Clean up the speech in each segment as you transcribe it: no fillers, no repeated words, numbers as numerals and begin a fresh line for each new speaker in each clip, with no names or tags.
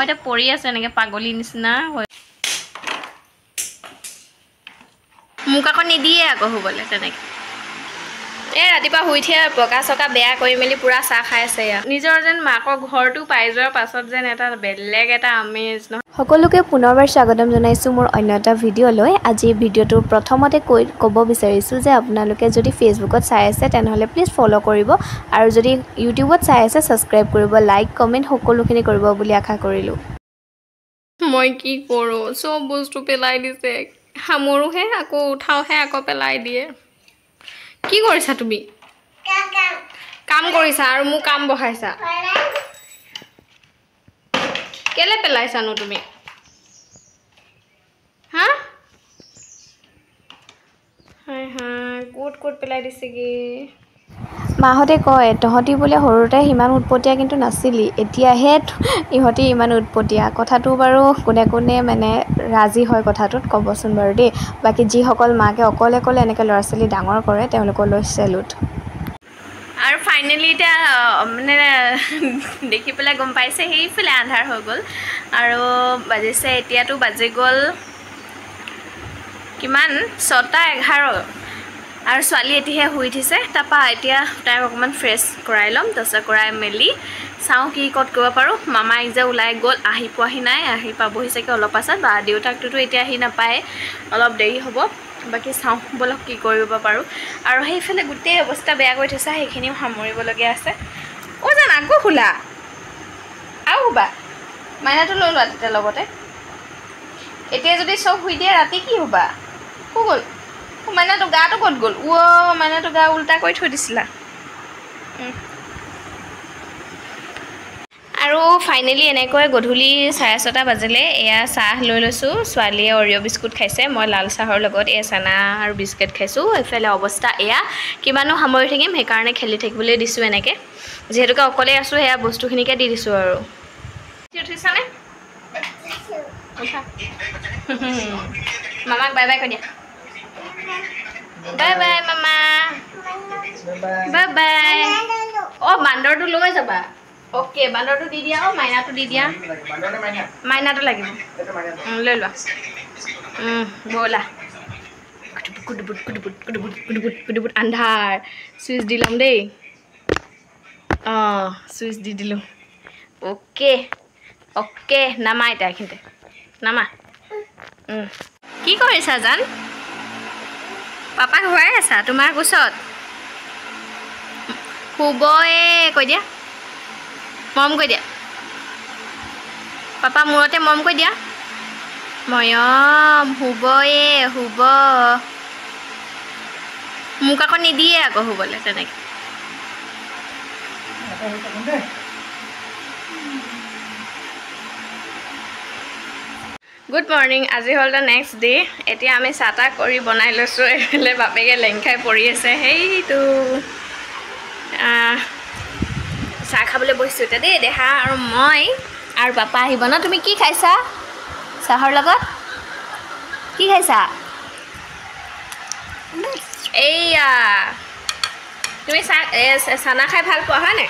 মই এটা পৰি আছো এনেকৈ পাগলী নিচিনা মোক আকৌ নিদিয়ে আকৌ শুবলৈ তেনেকৈ এই ৰাতিপুৱা শুই থিয়া পকা চকা বেয়া কৰি মেলি পুৰা চাহ খাই আছে ইয়াত নিজৰ যেন মাকৰ ঘৰটো পাই যোৱাৰ পাছত যেন এটা বেলেগ এটা আমেজ নহয়
সকলোকে পুনৰবাৰ স্বাগতম জনাইছোঁ মোৰ অন্য এটা ভিডিঅ'লৈ আজি ভিডিঅ'টোৰ প্ৰথমতে ক'ব বিচাৰিছোঁ যে আপোনালোকে যদি ফেচবুকত চাই আছে তেনেহ'লে প্লিজ ফ'ল' কৰিব আৰু যদি ইউটিউবত চাই আছে ছাবস্ক্ৰাইব কৰিব লাইক কমেণ্ট সকলোখিনি কৰিব বুলি আশা কৰিলোঁ
মই কি কৰোঁ চব বস্তু পেলাই দিছে সামৰোহে আকৌ উঠাওহে আকৌ পেলাই দিয়ে কি কৰিছা তুমি কাম কৰিছা আৰু মোক কাম বহাইছা কেলে পেলাইছানো তুমি হা হাই হাই ক'ত পেলাই দিছেগে
মাহঁতে কয় তহঁতি বোলে সৰুতে সিমান উৎপতীয়া কিন্তু নাছিলি এতিয়াহে ইহঁতি ইমান উৎপতীয়া কথাটো বাৰু কোনে মানে ৰাজি হয় কথাটোত ক'বচোন বাৰু দেই বাকী যিসকল মাকে অকলে এনেকৈ ল'ৰা ছোৱালী ডাঙৰ কৰে তেওঁলোকলৈ চেলুট
আৰু ফাইনেলি এতিয়া মানে দেখি পেলাই গম পাইছে সেইফালে আন্ধাৰ হৈ গ'ল আৰু বাজিছে এতিয়াতো বাজি গ'ল কিমান 6:11 আৰু ছোৱালী এতিয়াহে শুই উঠিছে তাৰপৰা এতিয়া তাইক অকণমান ফ্ৰেছ কৰাই ল'ম তাৰপিছত কৰাই মেলি চাওঁ কি ক'ত কৰিব পাৰোঁ মামাই যে ওলাই গ'ল আহি পোৱাহি নাই আহি পাবহি চাগে অলপ পাছত বা দেউতাকটোতো এতিয়া আহি নাপায় অলপ দেৰি হ'ব বাকী চাওঁ ব'লক কি কৰিব পাৰোঁ আৰু সেইফালে গোটেই অৱস্থা বেয়া কৰি থৈছে সেইখিনিও সামৰিবলগীয়া আছে অ' জান আকৌ খোলা আৰু শুবা মাইনাটো লৈ লোৱা তেতিয়া লগতে এতিয়া যদি চব শুই দিয়ে ৰাতি কি হ'বা কো গ'ল মাইনাটো গাটো ক'ত গ'ল মাইনাটো গা উল্টা কৰি থৈ দিছিলা আৰু ফাইনেলি এনেকৈ গধূলি 6:30 বাজিলে এয়া চাহ লৈ লৈছোঁ ছোৱালীয়ে অৰিঅ' বিস্কুট খাইছে মই লাল চাহৰ লগত এয়া চানা আৰু বিস্কুট খাইছোঁ এইফালে অৱস্থা এয়া কিমানো সামৰি থাকিম সেইকাৰণে খেলি থাকিবলৈ দিছোঁ এনেকৈ যিহেতুকে অকলে আছোঁ সেয়া বস্তুখিনিকে দি দিছোঁ আৰু উঠিছানে মামাক বাই বাই কৈ দিয়া বাই বাই মামা বাই বাই অ' বান্দৰটো লৈ যাবা অ'কে বান্দৰটো দি দিয়া অ' মাইনাটো দি দিয়া মাইনাটো লাগিব লৈ লোৱা ব'লা কুটুপুট আন্ধাৰ চুইচ দি ল'ম দেই অঁ চুইচ দি দিলোঁ অ'কে নামা এতিয়া এইখিনিতে নামা কি কৰিছা জান পাপাক শুৱাই আছা তোমাৰ কোচত শুবয়ে কৈ দিয়া মৰম কৈ দিয়া পাপা মূৰতে মৰম কৈ দিয়া ময়ম শুবয়ে শুব মোক আকৌ নিদিয়ে আকৌ শুবলৈ তেনেকৈ গুড মৰ্ণিং আজি হ'ল দ্য নেক্সট ডে এতিয়া আমি চাহ তাহ কৰি বনাই লৈছোঁ এইফালে বাপেকে লেং খাই পৰি আছে সেইটো চাহ খাবলৈ বহিছোঁ এতিয়া দেই দেহা আৰু মই আৰু পাপা আহিব ন তুমি কি খাইছা চাহৰ লগত কি খাইছা এইয়া তুমি চানা খাই ভাল পোৱা হয়নে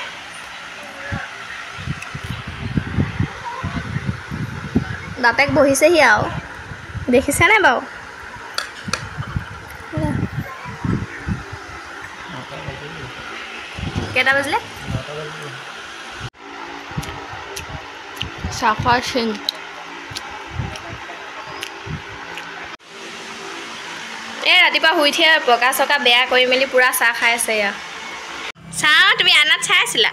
বাপেক বহিছেহি আৰু দেখিছেনে বাৰু কেইটা বাজিলে চাফা চিন এই ৰাতিপুৱা শুই থিয়া পকা চকা বেয়া কৰি মেলি পুৰা চাহ খাই আছে ইয়াত চাহ তুমি আইনাত চাই আছিলা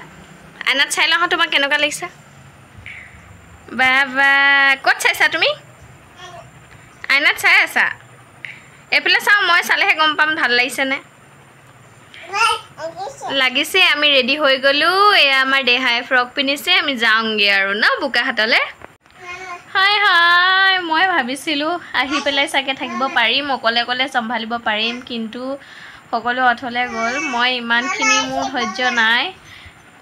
আইনাত চাই লওঁ তোমাক কেনেকুৱা লাগিছে বা ক'ত চাইছা তুমি আইনাত চাই আছা এইফালে চাওঁ মই চালেহে গম পাম ভাল লাগিছেনে লাগিছে আমি ৰেডি হৈ গ'লোঁ এয়া আমাৰ দেহাই ফ্ৰক পিন্ধিছে আমি যাওঁগৈ আৰু ন বোকাহাটলৈ হাই মই ভাবিছিলোঁ আহি পেলাই চাগে থাকিব পাৰিম অকলে চম্ভালিব পাৰিম কিন্তু সকলো অথলে গ'ল মই ইমানখিনি মোৰ ধৈৰ্য নাই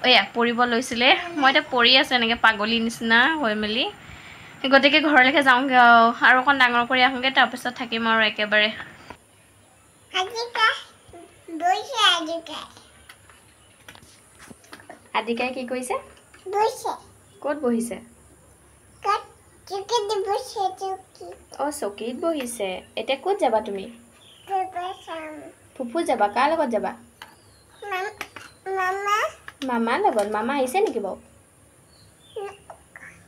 এয়া পৰিব লৈছিলে মই এতিয়া পৰি আছোঁ এনেকৈ পাগলী নিচিনা হৈ মেলি গতিকে ঘৰলৈকে যাওঁগৈ আৰু অকণ ডাঙৰ কৰি আহোঁগৈ তাৰপিছত থাকিম আৰু একেবাৰে আদিকাই কি কৰিছে ক'ত বহিছে
অঁ চকীত বহিছে এতিয়া ক'ত যাবা তুমি ফুফু যাবা কাৰ লগত যাবা মামাৰ লগত মামা আহিছে নেকি বাৰু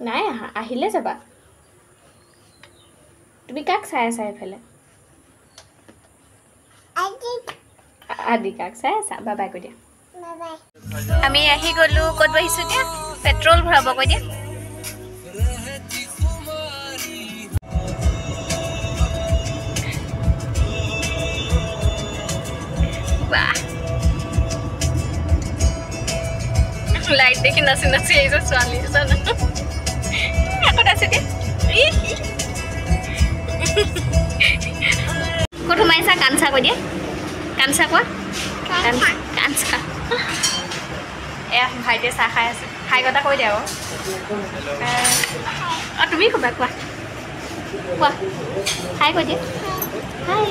নাই আহা আহিলে যাবা তুমি কাক চাই আছা এইফালে আদি কাক চাই আছা বাই বাই কৈ দিয়া আমি আহি গ'লো ক'ত বহিছোঁ দিয়া পেট্ৰল ভৰাব কৈ দিয়া লাইট দেখি নাচি নাচি আহিছে ছোৱালী আগত আছে দিয়া ক'ত সোমাইছা কাঞ্চা কৈ দিয়া কাঞ্চা কোৱা কাঞ্চা এয়া ভাইটিয়ে চাহ খাই আছে খাই কথা কৈ দিয়া আকৌ তুমি ক'বা কোৱা কোৱা হাই কৈ দিয়া হাই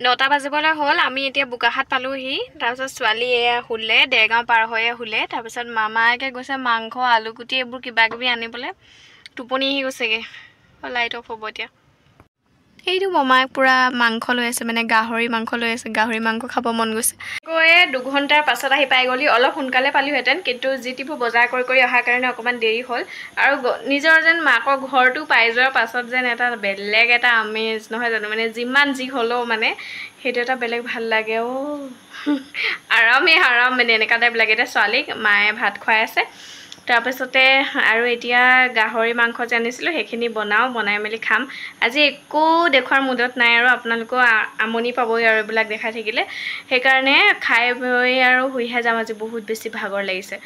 9টা বাজিবলৈ হ'ল আমি এতিয়া বোকাখাট পালোহি তাৰপিছত ছোৱালী এয়া শুলে দেৰগাঁও পাৰ হৈয়ে শুলে তাৰপিছত মামাকে গৈছে মাংস আলুগুটি এইবোৰ কিবা কিবি আনিবলৈ টোপনি আহি গৈছেগৈ লাইট অফ হ'ব এতিয়া এইটো মামাক পূৰা মাংস লৈ আছে মানে গাহৰি মাংস লৈ আছে গাহৰি মাংস খাব মন গৈছে গৈ 2 ঘণ্টাৰ পাছত আহি পাই গ'লি অলপ সোনকালে পালোহেঁতেন কিন্তু যিটিবোৰ বজাৰ কৰি অহাৰ কাৰণে অকণমান দেৰি হ'ল আৰু নিজৰ যেন মাকৰ ঘৰটো পাই যোৱাৰ পাছত যেন এটা বেলেগ এটা আমেজ নহয় জানো মানে যিমান যি হ'লেও মানে সেইটো এটা বেলেগ ভাল লাগে আৰাম মানে এনেকুৱা টাইপ লাগে এতিয়া ছোৱালীক মায়ে ভাত খুৱাই আছে তাৰপিছতে আৰু এতিয়া গাহৰি মাংস যে আনিছিলোঁ সেইখিনি বনাই মেলি খাম আজি একো দেখুৱাৰ মুডত নাই আৰু আপোনালোকেও আমনি পাবই আৰু এইবিলাক দেখাই থাকিলে সেইকাৰণে খাই বৈ আৰু শুইহে যাম আজি বহুত বেছি ভাগৰ লাগিছে